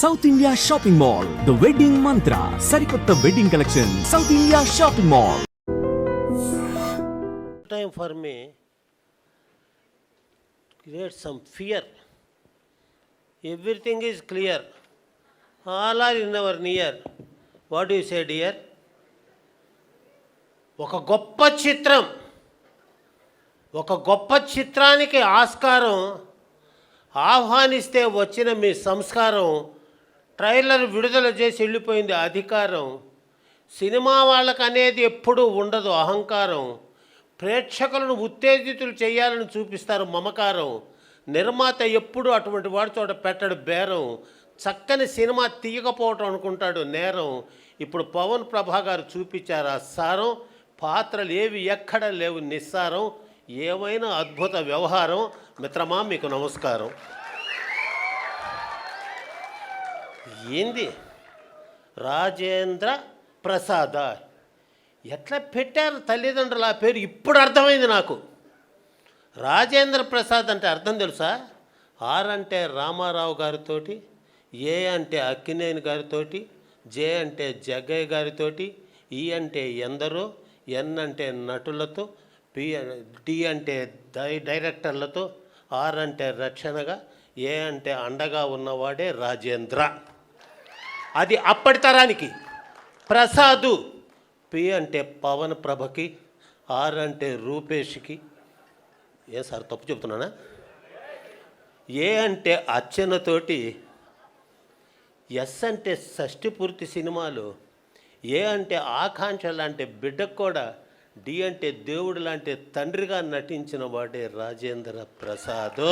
South India shopping mall, the wedding మంత్ర, సరికొత్త wedding collection, south India shopping mall. Time for me create some fear. Everything is clear. All are in our near. What do you say, dear? ఒక గొప్ప చిత్రానికి ఆస్కారం ఆహ్వానిస్తే వచ్చిన మీ సంస్కారం, trailer విడుదల చేసి వెళ్ళిపోయింది అధికారం. సినిమా వాళ్ళకు అనేది ఎప్పుడూ ఉండదు అహంకారం. ప్రేక్షకులను ఉత్తేజితులు చేయాలని చూపిస్తారు మమకారం. నిర్మాత ఎప్పుడు అటువంటి వాడి చోట పెట్టడు బేరం. చక్కని సినిమా తీయకపోవటం అనుకుంటాడు నేరం. ఇప్పుడు పవన్ ప్రభా గారు చూపించారు ఆ సారం. పాత్రలు ఏవి ఎక్కడ లేవు నిస్సారం. ఏమైనా అద్భుత వ్యవహారం. మిత్రమా మీకు నమస్కారం. ఏంది రాజేంద్ర ప్రసాద్, ఎట్లా పెట్టారు తల్లిదండ్రులు ఆ పేరు ఇప్పుడు అర్థమైంది నాకు. రాజేంద్ర ప్రసాద్ అంటే అర్థం తెలుసా? ఆర్ అంటే రామారావు గారితోటి, ఏ అంటే అక్కినేని గారితోటి, జే అంటే జగ్గయ్య గారితోటి, ఈ అంటే ఎందరో, ఎన్ అంటే నటులతో, డి అంటే డైరెక్టర్లతో, ఆర్ అంటే రక్షణగా, ఏ అంటే అండగా ఉన్నవాడే రాజేంద్ర. అది అప్పటి తరానికి. ప్రసాదు, పి అంటే పవన్ ప్రభకి, ఆర్ అంటే రూపేష్కి. ఏ సార్ తప్పు చెప్తున్నానా? ఏ అంటే అర్చనతోటి, ఎస్ అంటే షష్ఠి పూర్తి సినిమాలు, ఏ అంటే ఆకాంక్ష లాంటి బిడ్డకు కూడా, డి అంటే దేవుడు లాంటి తండ్రిగా నటించిన వాడే రాజేంద్ర ప్రసాద్.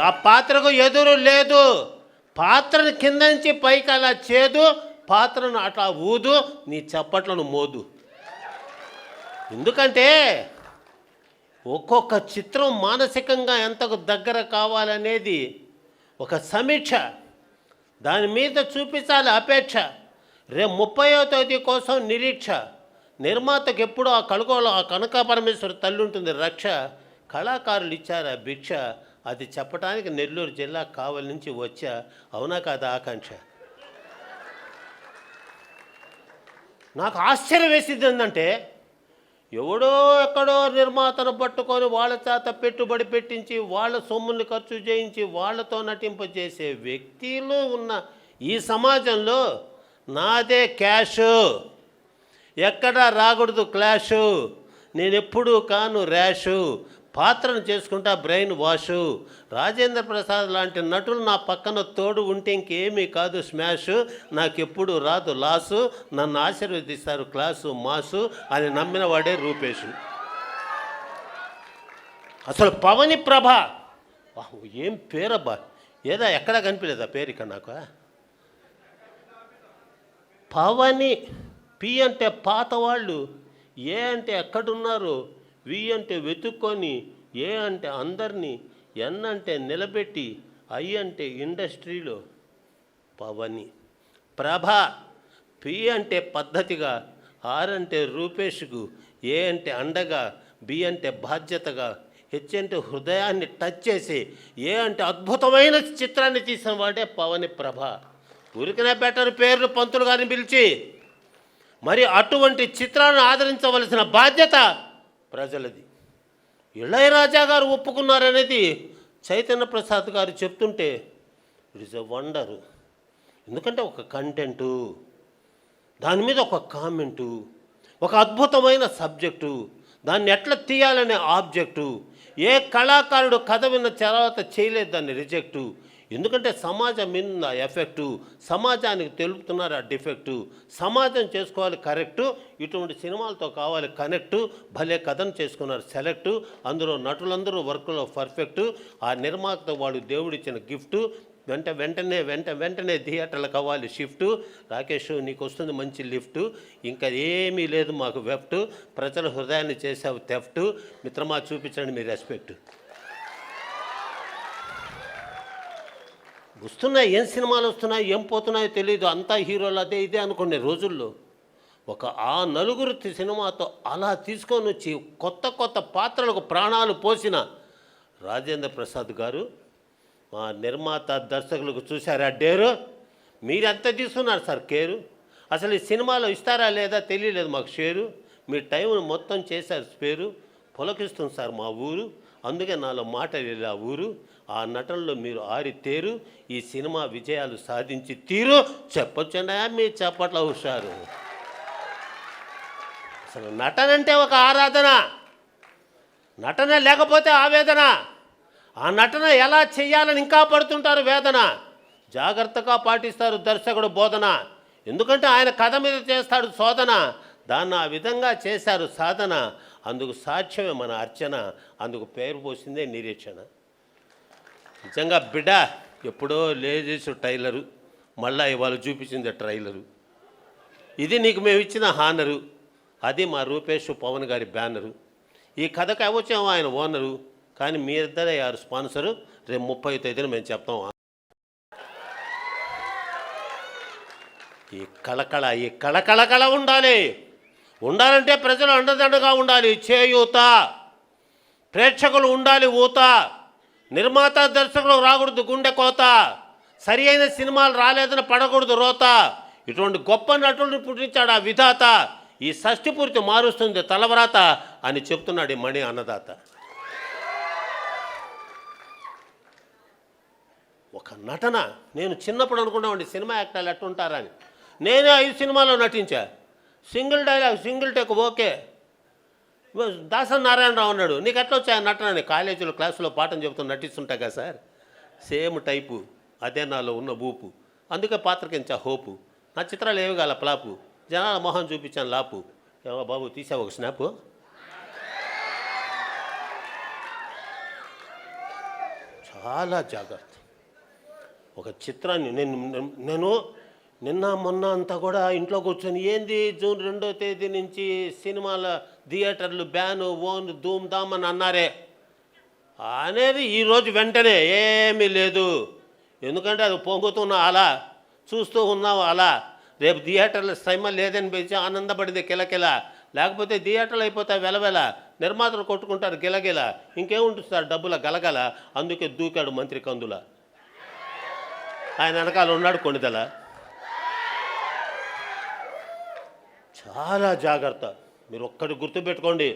ఆ పాత్రకు ఎదురు లేదు. పాత్రను కింద నుంచి పైకి అలా చేదు, పాత్రను అట్లా ఊదు, నీ చప్పట్లను మోదు. ఎందుకంటే ఒక్కొక్క చిత్రం మానసికంగా ఎంతకు దగ్గర కావాలనేది ఒక సమీక్ష. దాని మీద చూపించాలి అపేక్ష. రేపు 30వ తేదీ కోసం నిరీక్ష. నిర్మాతకు ఎప్పుడూ ఆ కనుకోలో ఆ కనక పరమేశ్వరి తల్లి ఉంటుంది రక్ష. కళాకారులు ఇచ్చారు ఆ భిక్ష. అది చెప్పడానికి నెల్లూరు జిల్లా కావలి నుంచి వచ్చా. అవునా కాదా ఆకాంక్ష? నాకు ఆశ్చర్యం వేసింది ఏంటంటే, ఎవడో ఎక్కడో నిర్మాతను పట్టుకొని వాళ్ళ చేత పెట్టుబడి పెట్టించి, వాళ్ళ సొమ్ముని ఖర్చు చేయించి, వాళ్ళతో నటింపజేసే వ్యక్తులు ఉన్న ఈ సమాజంలో నాదే క్యాషు, ఎక్కడా రాకూడదు క్లాషు, నేనెప్పుడూ కాను ర్యాషు, పాత్రను చేసుకుంటా బ్రెయిన్ వాషు. రాజేంద్ర ప్రసాద్ లాంటి నటులు నా పక్కన తోడు ఉంటే ఇంకేమీ కాదు స్మాషు. నాకెప్పుడు రాదు లాసు, నన్ను ఆశీర్వదిస్తారు క్లాసు మాసు అని నమ్మిన వాడే రూపేషు. అసలు పవని ప్రభ, ఏం పేరబ్బా! ఏదా ఎక్కడా కనిపించలేదా పేరు ఇక్కడ నాకు? పవని, పి అంటే పాతవాళ్ళు, ఏ అంటే ఎక్కడున్నారు, వి అంటే వెతుక్కొని, ఏ అంటే అందరినీ, ఎన్ అంటే నిలబెట్టి, ఐ అంటే ఇండస్ట్రీలో పవని ప్రభ. పి అంటే పద్ధతిగా, ఆర్ అంటే రూపేష్కు, ఏ అంటే అండగా, బి అంటే బాధ్యతగా, హెచ్ అంటే హృదయాన్ని టచ్ చేసి, ఏ అంటే అద్భుతమైన చిత్రాన్ని తీసిన వాడే పవని ప్రభ. ఊరికనే బెటర్ పేర్లు పంతులు గారిని పిలిచి, మరి అటువంటి చిత్రాన్ని ఆదరించవలసిన బాధ్యత ప్రజలది. ఇళయరాజా గారు ఒప్పుకున్నారనేది చైతన్య ప్రసాద్ గారు చెప్తుంటే ఇట్ ఈస్ ఎ వండరు. ఎందుకంటే ఒక కంటెంటు, దాని మీద ఒక కామెంటు, ఒక అద్భుతమైన సబ్జెక్టు, దాన్ని ఎట్లా తీయాలనే ఆబ్జెక్టు. ఏ కళాకారుడు కథ విన్న తర్వాత చేయలేదు దాన్ని రిజెక్టు. ఎందుకంటే సమాజం మీద ఎఫెక్టు, సమాజానికి తెలుపుతున్నారు ఆ డిఫెక్టు. సమాజం చేసుకోవాలి కరెక్టు, ఇటువంటి సినిమాలతో కావాలి కనెక్టు. భలే కథను చేసుకున్నారు సెలెక్టు. అందులో నటులందరూ వర్క్లో పర్ఫెక్టు. ఆ నిర్మాత వాడు దేవుడిచ్చిన గిఫ్టు. వెంటనే థియేటర్లకు అవ్వాలి షిఫ్టు. రాకేష్ నీకు వస్తుంది మంచి లిఫ్టు, ఇంకా ఏమీ లేదు మాకు వెఫ్టు. ప్రజల హృదయాన్ని చేసావు థెఫ్టు. మిత్రమా చూపించండి మీ రెస్పెక్టు. వస్తున్నాయి, ఏం సినిమాలు వస్తున్నాయి, ఏం పోతున్నాయో తెలియదు. అంతా హీరోలు అదే ఇదే అనుకునే రోజుల్లో ఒక ఆ నలుగురు సినిమాతో అలా తీసుకొని వచ్చి కొత్త కొత్త పాత్రలకు ప్రాణాలు పోసిన రాజేంద్ర ప్రసాద్ గారు మా నిర్మాత దర్శకులకు చూసారా డేరు? మీరెంత తీసుకున్నారు సార్ కేరు? అసలు ఈ సినిమాలో ఇస్తారా లేదా తెలియలేదు మాకు షేరు. మీ టైంను మొత్తం చేశారు స్పేరు. పులకిస్తుంది సార్ మా ఊరు, అందుకే నాలో మాట ఇలా ఊరు. ఆ నటనలో మీరు ఆరితేరు, ఈ సినిమా విజయాలు సాధించి తీరు. చెప్పొచ్చున్నా మీ చప్పట్ల హుషారు. అసలు నటన అంటే ఒక ఆరాధన, నటన లేకపోతే ఆవేదన. ఆ నటన ఎలా చెయ్యాలని ఇంకా పడుతుంటారు వేదన. జాగ్రత్తగా పాటిస్తారు దర్శకుడు బోధన, ఎందుకంటే ఆయన కథ మీద చేస్తాడు శోధన. దాన్ని ఆ విధంగా చేశారు సాధన. అందుకు సాక్ష్యమే మన అర్చన, అందుకు పేరు పోసిందే నిరీక్షణ. నిజంగా బిడ్డ ఎప్పుడో లేజేసు టైలరు, మళ్ళా ఇవాళ చూపించింది ట్రైలరు. ఇది నీకు మేము ఇచ్చిన హానరు, అది మా రూపేష్ పవన్ గారి బ్యానరు. ఈ కథకు అవచ్చాము ఆయన ఓనరు, కానీ మీ ఇద్దరే యారు స్పాన్సరు. రేపు 30వ తేదీన మేము చెప్తాం. ఈ కళ ఉండాలి. ఉండాలంటే ప్రజలు అండదండగా ఉండాలి. చేయూత, ప్రేక్షకులు ఉండాలి ఊత. నిర్మాత దర్శకులు రాకూడదు గుండె కోత. సరి అయిన సినిమాలు రాలేదని పడకూడదు రోత. ఇటువంటి గొప్ప నటుడిని పుట్టించాడు ఆ విధాత. ఈ షష్ఠి పూర్తి మారుస్తుంది తలవరాత అని చెప్తున్నాడు ఈ మణి అన్నదాత. ఒక నటన నేను చిన్నప్పుడు అనుకున్నామండి సినిమా యాక్టర్లు ఎట్టుంటారని. నేనే 5 సినిమాలో నటించా. Single dialogue single take okay. Dasari Narayana Rao అన్నాడు, నీకు ఎట్లా వచ్చా నటన అని. కాలేజీలో క్లాసులో పాఠం చెబుతూ నటిస్తుంటా కదా సార్, సేమ్ టైపు, అదే నాలో ఉన్న బూపు. అందుకే పాత్రకించా హోపు. నా చిత్రాలు ఏవి కాల ప్లాపు, జనాల మొహం చూపించాను లాపు. ఏమో బాబు తీసావు ఒక స్నాపు. చాలా జాగ్రత్త. ఒక చిత్రాన్ని నేను నిన్న మొన్న అంతా కూడా ఇంట్లో కూర్చొని ఏంది జూన్ 2వ తేదీ నుంచి సినిమాల థియేటర్లు బ్యాను ఓన్ ధూమ్ ధామ్ అని అన్నారే అనేది ఈరోజు వెంటనే ఏమీ లేదు. ఎందుకంటే అది పొంగుతున్న అలా చూస్తూ ఉన్నావు అలా. రేపు థియేటర్ల శ్రమ లేదని పెంచి ఆనందపడింది కిలకిల. లేకపోతే థియేటర్లు అయిపోతాయి వెలవెల, నిర్మాతలు కొట్టుకుంటారు గిలగిల. ఇంకేముంటుంది సార్ డబ్బుల గలగల. అందుకే దూకాడు మంత్రి కందుల, ఆయన వెనకాల ఉన్నాడు కొణిదల. చాలా జాగ్రత్త. మీరు ఒక్కటి గుర్తుపెట్టుకోండి,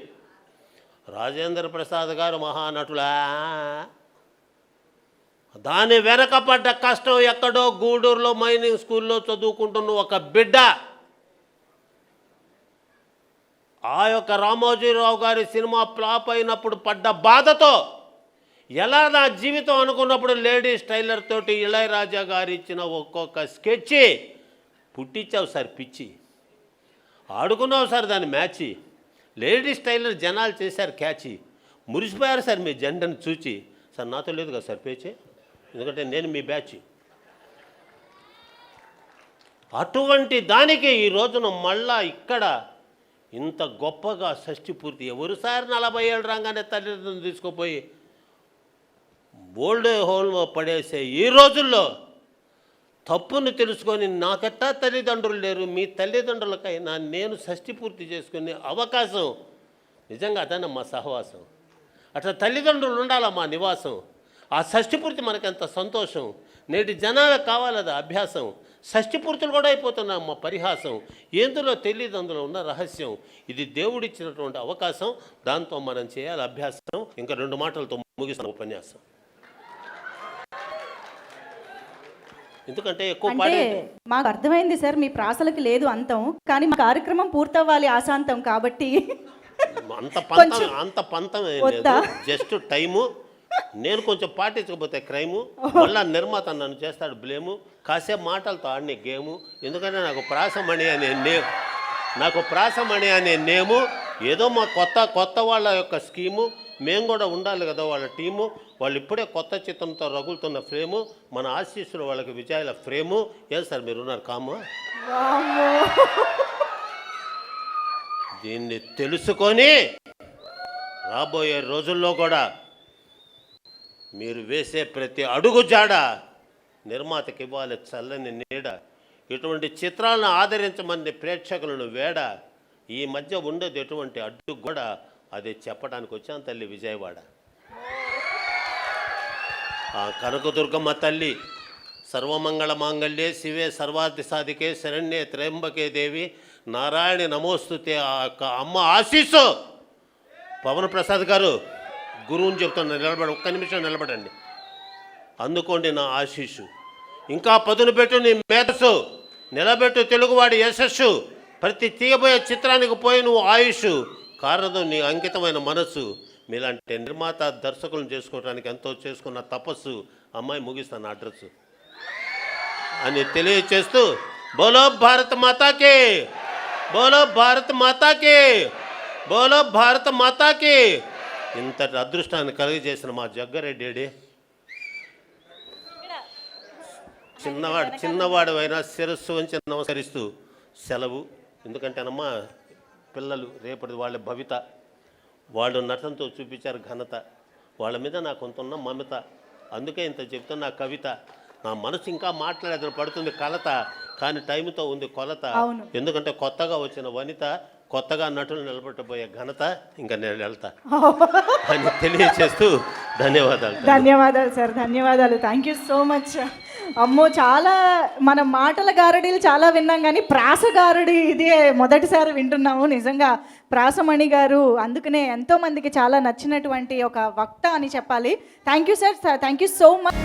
రాజేంద్ర ప్రసాద్ గారు మహానటులా, దాని వెనకపడ్డ కష్టం ఎక్కడో గూడూరులో మైనింగ్ స్కూల్లో చదువుకుంటున్న ఒక బిడ్డ. ఆ యొక్క రామోజీరావు గారి సినిమా ఫ్లాప్ అయినప్పుడు పడ్డ బాధతో ఎలా నా జీవితం అనుకున్నప్పుడు లేడీస్ టైలర్ తోటి ఇళయరాజా గారు ఇచ్చిన ఒక్కొక్క స్కెచ్ పుట్టించావు సార్ పిచ్చి. ఆడుకున్నావు సార్ దాని మ్యాచి. లేడీస్ టైలర్ జనాలు చేశారు క్యాచి. మురిసిపోయారు సార్ మీ జెండను చూచి. సార్ నాతో లేదు కదా సార్ పేచే, ఎందుకంటే నేను మీ బ్యాచ్. అటువంటి దానికి ఈ రోజున మళ్ళా ఇక్కడ ఇంత గొప్పగా షష్ఠి పూర్తి. ఎవరు సార్ 40 ఏళ్ళు రాగానే తల్లిదండ్రులను తీసుకుపోయి ఓల్డ్ హోమ్ పడేసే ఈ రోజుల్లో తప్పును తెలుసుకొని నాకెట్టా తల్లిదండ్రులు లేరు, మీ తల్లిదండ్రులకైనా నేను షష్ఠి పూర్తి చేసుకునే అవకాశం నిజంగా అదన్న మా సహవాసం. అట్లా తల్లిదండ్రులు ఉండాలా మా నివాసం. ఆ షష్ఠి పూర్తి మనకెంత సంతోషం. నేటి జనాలకు కావాలది అభ్యాసం. షష్ఠి పూర్తులు కూడా అయిపోతున్నాం మా పరిహాసం. ఎందులో తెలియదు అందులో ఉన్న రహస్యం. ఇది దేవుడిచ్చినటువంటి అవకాశం, దాంతో మనం చేయాలి అభ్యాసం. ఇంకా 2 మాటలతో ముగిస్తాం ఉపన్యాసం. ఎందుకంటే ఎక్కువ అంటే మాకు అర్థమైంది సార్, మీ ప్రాసలకి లేదు అంతం, కానీ మా కార్యక్రమం పూర్తవ్వాలి ఆశాంతం కాబట్టి అంత పంతం ఏం లేదు, జస్ట్ టైము. నేను కొంచెం పాటించకపోతే క్రైము, మళ్ళా నిర్మాత నన్ను చేస్తాడు బ్లేము. కాసేపు మాటలతో ఆడినే గేము. ఎందుకంటే నాకు ప్రాసమణి అనే నేము. ఏదో మా కొత్త వాళ్ళ యొక్క స్కీము. మేము కూడా ఉండాలి కదా వాళ్ళ టీము. వాళ్ళు ఇప్పుడే కొత్త చిత్రంతో రగులుతున్న ఫ్రేము. మన ఆశీస్సులు వాళ్ళకి విజయాల ఫ్రేము. ఏం సార్ మీరున్నారు కాము? దీన్ని తెలుసుకొని రాబోయే రోజుల్లో కూడా మీరు వేసే ప్రతి అడుగు జాడ నిర్మాతకి ఇవ్వాలి చల్లని నీడ. ఇటువంటి చిత్రాలను ఆదరించమని ప్రేక్షకులను వేడ. ఈ మధ్య ఉండేది ఎటువంటి అడ్డు కూడా, అదే చెప్పడానికి వచ్చాను తల్లి విజయవాడ. ఆ కనకదుర్గమ్మ తల్లి సర్వమంగళ మాంగళ్యే శివే సర్వార్థ సాధికే శరణ్యే త్రయంబకే దేవి నారాయణ నమోస్తుతే. ఆ యొక్క అమ్మ ఆశీస్సు. పవన్ ప్రసాద్ గారు గురువుని చెప్తున్నా, నిలబడి ఒక్క నిమిషం నిలబడండి. అందుకోండి నా ఆశీస్సు. ఇంకా పదును పెట్టు నీ మేధస్సు, నిలబెట్టు తెలుగువాడి యశస్సు. ప్రతి తీయబోయే చిత్రానికి పోయి నువ్వు ఆయుష్ కారణం నీ అంకితమైన మనస్సు. మీలాంటి నిర్మాత దర్శకులను చేసుకోవడానికి ఎంతో చేసుకున్న తపస్సు. అమ్మాయి ముగిస్తాను అడ్రస్ అని తెలియచేస్తూ బోలో భారత మాతాకి, బోలో భారత మాతాకి, బోలో భారత మాతాకి. ఇంతటి అదృష్టాన్ని కలిగజేసిన మా జగ్గారెడ్డి చిన్నవాడు అయినా శిరస్సు వంచి నమస్కరిస్తూ సెలవు. ఎందుకంటేనమ్మా పిల్లలు రేపటి వాళ్ళ భవిత, వాళ్ళు నటనతో చూపించారు ఘనత. వాళ్ళ మీద నాకు కొంత ఉన్న మమత. అందుకే ఇంత చెప్తున్న కవిత. నా మనసు ఇంకా మాట్లాడేది పడుతుంది కలత, కానీ టైంతో ఉంది కొలత. ఎందుకంటే కొత్తగా వచ్చిన వనిత, కొత్తగా నటులు నిలబెట్టబోయే ఘనత ఇంకా నేను వెళ్తా అని తెలియచేస్తూ ధన్యవాదాలు. ధన్యవాదాలు సార్, ధన్యవాదాలు. Thank you so much. అమ్మో, చాలా మన మాటల గారడీలు చాలా విన్నాం, కానీ ప్రాస గారడి ఇదే మొదటిసారి వింటున్నాము. నిజంగా ప్రాసమణి గారు అందుకనే ఎంతోమందికి చాలా నచ్చినటువంటి ఒక వక్త అని చెప్పాలి. Thank you sir, thank you so much.